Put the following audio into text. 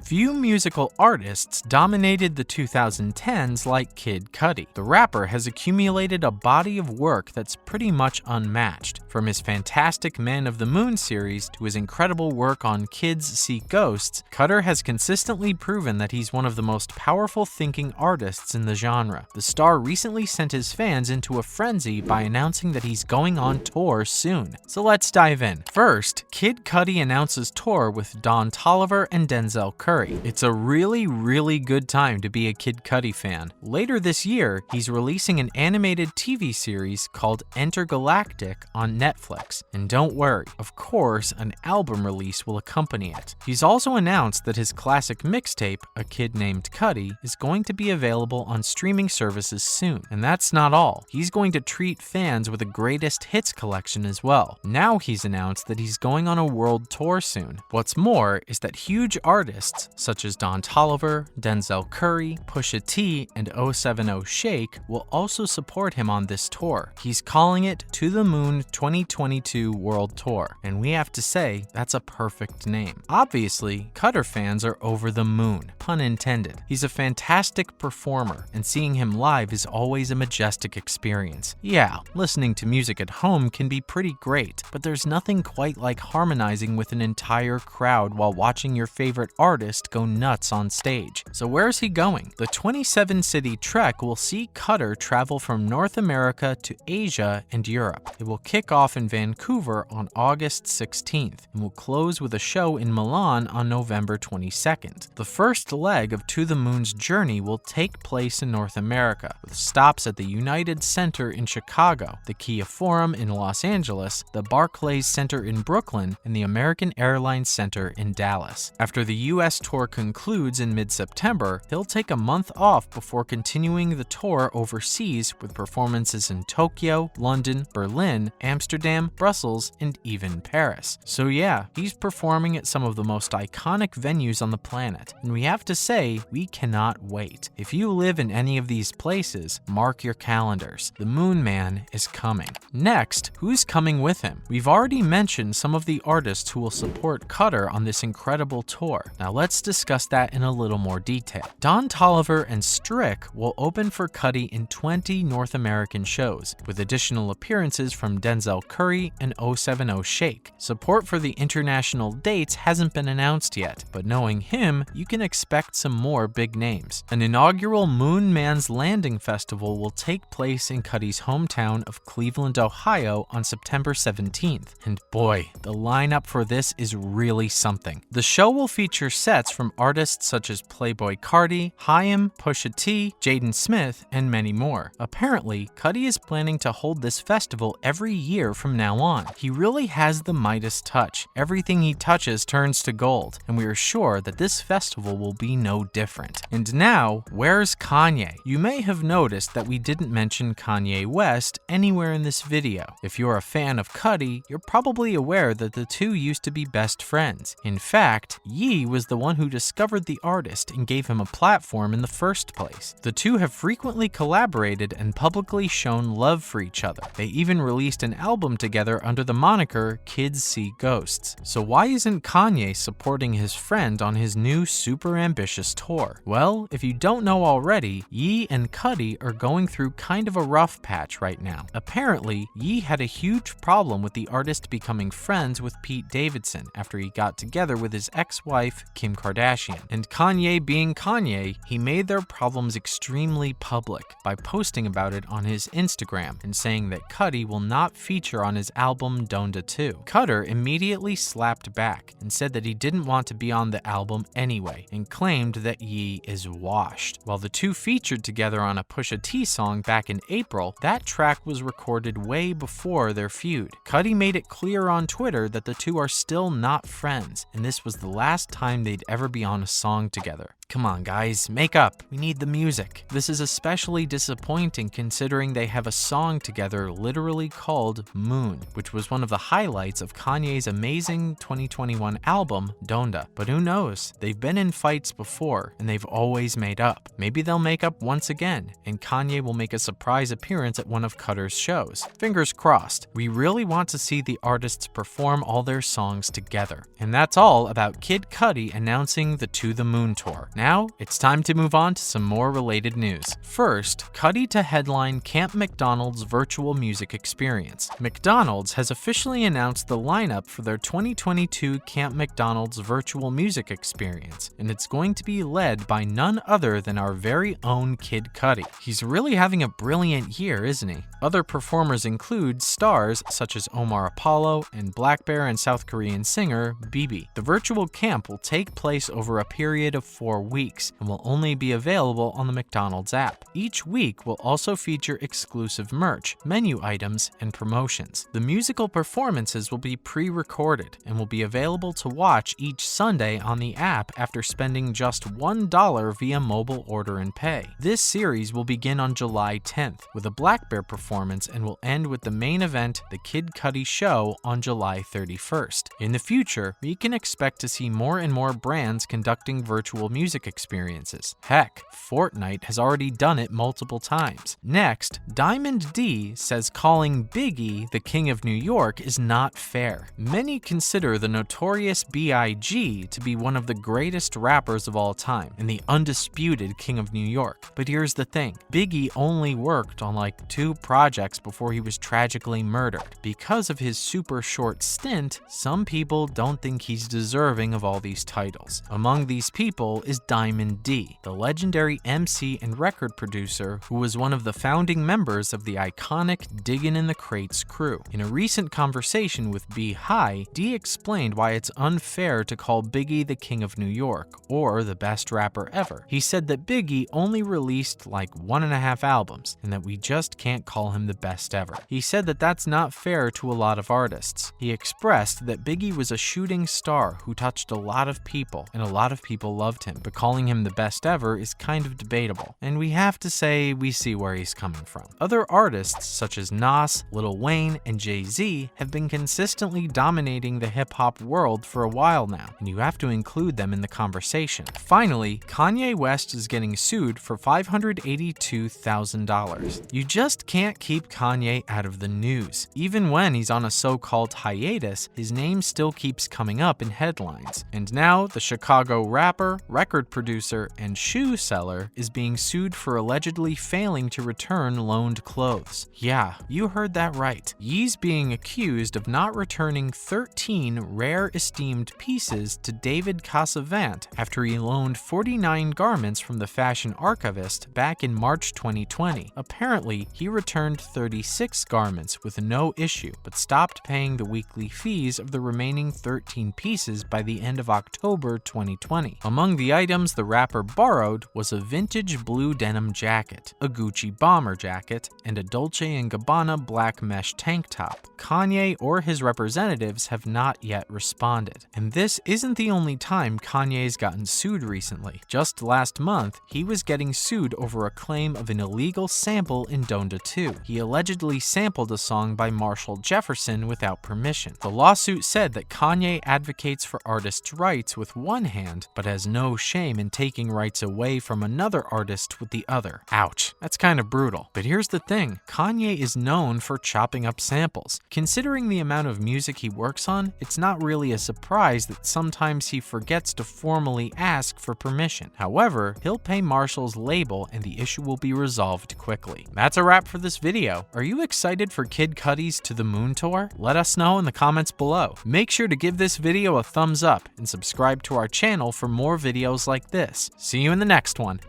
Few musical artists dominated the 2010s like Kid Cudi. The rapper has accumulated a body of work that's pretty much unmatched. From his fantastic Man of the Moon series to his incredible work on Kids See Ghosts, Cudder has consistently proven that he's one of the most powerful thinking artists in the genre. The star recently sent his fans into a frenzy by announcing that he's going on tour soon. So let's dive in. First, Kid Cudi announces tour with Don Toliver and Denzel Curry. It's a really good time to be a Kid Cudi fan. Later this year, he's releasing an animated TV series called Intergalactic on Netflix. And don't worry, of course, an album release will accompany it. He's also announced that his classic mixtape, A Kid Named Cudi, is going to be available on streaming services soon. And that's not all. He's going to treat fans with a greatest hits collection as well. Now he's announced that he's going on a world tour soon. What's more is that huge artists such as Don Toliver, Denzel Curry, Pusha T, and 070 Shake will also support him on this tour. He's calling it To the Moon 2022 World Tour, and we have to say that's a perfect name. Obviously, Cudder fans are over the moon, pun intended. He's a fantastic performer, and seeing him live is always a majestic experience. Yeah, listening to music at home can be pretty great, but there's nothing quite like harmonizing with an entire crowd while watching your favorite artist go nuts on stage. So where's he going? The 27-city trek will see Cudder travel from North America to Asia and Europe. It will kick off in Vancouver on August 16th and will close with a show in Milan on November 22nd. The first leg of To the Moon's journey will take place in North America, with stops at the United Center in Chicago, the Kia Forum in Los Angeles, the Barclays Center in Brooklyn, and the American Airlines Center in Dallas. After the U.S. tour concludes in mid-September, he'll take a month off before continuing the tour overseas with performances in Tokyo, London, Berlin, Amsterdam, Brussels, and even Paris. So yeah, he's performing at some of the most iconic venues on the planet, and we have to say, we cannot wait. If you live in any of these places, mark your calendars. The Moon Man is coming. Next, who's coming with him? We've already mentioned some of the artists who will support Cudder on this incredible tour. Now let's discuss that in a little more detail. Don Toliver and Strick will open for Cudi in 20 North American shows, with additional appearances from Denzel Curry and 070 Shake. Support for the international dates hasn't been announced yet, but knowing him, you can expect some more big names. An inaugural Moon Man's Landing Festival will take place in Cudi's hometown of Cleveland, Ohio on September 17th. And boy, the lineup for this is really something. The show will feature sets from artists such as Playboi Carti, Haim, Pusha T, Jaden Smith, and many more. Apparently, Cudi is planning to hold this festival every year from now on. He really has the Midas touch. Everything he touches turns to gold, and we are sure that this festival will be no different. And now, where's Kanye? You may have noticed that we didn't mention Kanye West anywhere in this video. If you're a fan of Cudi, you're probably aware that the two used to be best friends. In fact, Ye was the one who discovered the artist and gave him a platform in the first place. The two have frequently collaborated and publicly shown love for each other. They even released an album together under the moniker Kids See Ghosts. So why isn't Kanye supporting his friend on his new super ambitious tour? Well, if you don't know already, Ye and Cudi are going through kind of a rough patch right now. Apparently, Ye had a huge problem with the artist becoming friends with Pete Davidson after he got together with his ex-wife, Kim Kardashian. And Kanye being Kanye, he made their problems extremely public by posting about it on his Instagram and saying that Cudi will not feature on his album Donda 2. Cudder immediately slapped back and said that he didn't want to be on the album anyway and claimed that Ye is washed. While the two featured together on a Pusha T song back in April, that track was recorded way before their feud. Cudi made it clear on Twitter that the two are still not friends, and this was the last time they'd ever be on a song together. Come on guys, make up. We need the music. This is especially disappointing considering they have a song together literally called Moon, which was one of the highlights of Kanye's amazing 2021 album, Donda. But who knows? They've been in fights before, and they've always made up. Maybe they'll make up once again, and Kanye will make a surprise appearance at one of Cudder's shows. Fingers crossed. We really want to see the artists perform all their songs together. And that's all about Kid Cudi announcing announcing the To the Moon tour. Now, it's time to move on to some more related news. First, Cudi to headline Camp McDonald's virtual music experience. McDonald's has officially announced the lineup for their 2022 Camp McDonald's virtual music experience, and it's going to be led by none other than our very own Kid Cudi. He's really having a brilliant year, isn't he? Other performers include stars such as Omar Apollo and Black Bear and South Korean singer BB. The virtual camp will take place over a period of 4 weeks and will only be available on the McDonald's app. Each week will also feature exclusive merch, menu items, and promotions. The musical performances will be pre-recorded and will be available to watch each Sunday on the app after spending just $1 via mobile order and pay. This series will begin on July 10th with a Black Bear performance and will end with the main event, the Kid Cudi Show, on July 31st. In the future, we can expect to see more and more brands conducting virtual music experiences. Heck, Fortnite has already done it multiple times. Next, Diamond D says calling Biggie the King of New York is not fair. Many consider the notorious B.I.G. to be one of the greatest rappers of all time and the undisputed King of New York. But here's the thing, Biggie only worked on like 2 projects before he was tragically murdered. Because of his super short stint, some people don't think he's deserving of all these titles. Among these people is Diamond D, the legendary MC and record producer who was one of the founding members of the iconic Diggin' in the Crates crew. In a recent conversation with B-High, D explained why it's unfair to call Biggie the King of New York or the best rapper ever. He said that Biggie only released like 1.5 albums and that we just can't call him the best ever. He said that that's not fair to a lot of artists. He expressed that Biggie was a shooting star who touched a lot of people and a lot of people loved him, but calling him the best ever is kind of debatable, and we have to say we see where he's coming from. Other artists such as Nas, Lil Wayne, and Jay-Z have been consistently dominating the hip-hop world for a while now, and you have to include them in the conversation. Finally, Kanye West is getting sued for $582,000. You just can't keep Kanye out of the news. Even when he's on a so-called hiatus, his name still keeps coming up in headlines. And now, the Chicago rapper, record producer, and shoe seller is being sued for allegedly failing to return loaned clothes. Yeah, you heard that right. He's being accused of not returning 13 rare esteemed pieces to David Casavant after he loaned 49 garments from the fashion archivist back in March 2020. Apparently, he returned 36 garments with no issue, but stopped paying the weekly fees of the remaining 13 pieces by the end of October 2020. Among the items the rapper borrowed was a vintage blue denim jacket, a Gucci bomber jacket, and a Dolce & Gabbana black mesh tank top. Kanye or his representatives have not yet responded. And this isn't the only time Kanye's gotten sued recently. Just last month, he was getting sued over a claim of an illegal sample in Donda 2. He allegedly sampled a song by Marshall Jefferson without permission. The lawsuit said that Kanye advocates for artists' rights with one hand, but has no shame in taking rights away from another artist with the other. Ouch, that's kind of brutal. But here's the thing, Kanye is known for chopping up samples. Considering the amount of music he works on, it's not really a surprise that sometimes he forgets to formally ask for permission. However, he'll pay Marshall's label and the issue will be resolved quickly. That's a wrap for this video. Are you excited for Kid Cudi's To the Moon tour? Let us know in the comments below. Make sure to give this video a thumbs up and subscribe to our channel for more videos like this. See you in the next one.